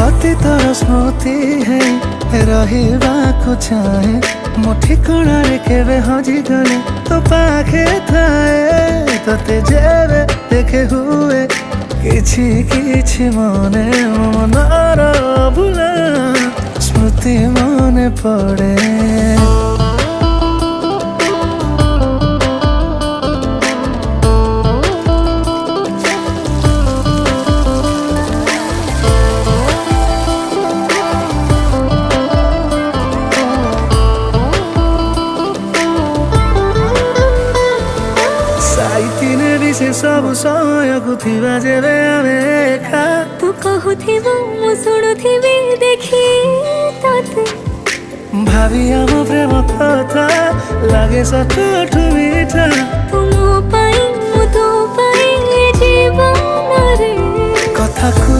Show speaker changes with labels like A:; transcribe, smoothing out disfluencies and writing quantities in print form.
A: ଅତୀତର ସ୍ମୃତି ହେଇ ରହିବାକୁ ଚାହେଁ। ମୋ ଠିକଣାରେ କେବେ ହଜିଗଲେ ତୋ ପାଖେ ଥାଏ। ତତେ ଯେବେ ଦେଖେ ହୁଏ କିଛି କିଛି ମନେ, ମନର ଭୁଲା ସ୍ମୃତି ମନେ ପଡ଼େ। से सब समयକୁ ଥିବା ଯେବେ ଆମେ ଏକା।
B: ତୁ କହୁଥିବୁ ମୁଁ ଶୁଣୁଥିବି ଦେଖି ତତେ।
A: ଭାବି ଆମ ପ୍ରେମ କଥା ଲାଗେ ସତଠୁ ମିଠା।
B: ତୁ ମୋ ପାଇଁ ମୁଁ ତୋ ପାଇଁ ଜୀବନରେ
A: କଥାକୁ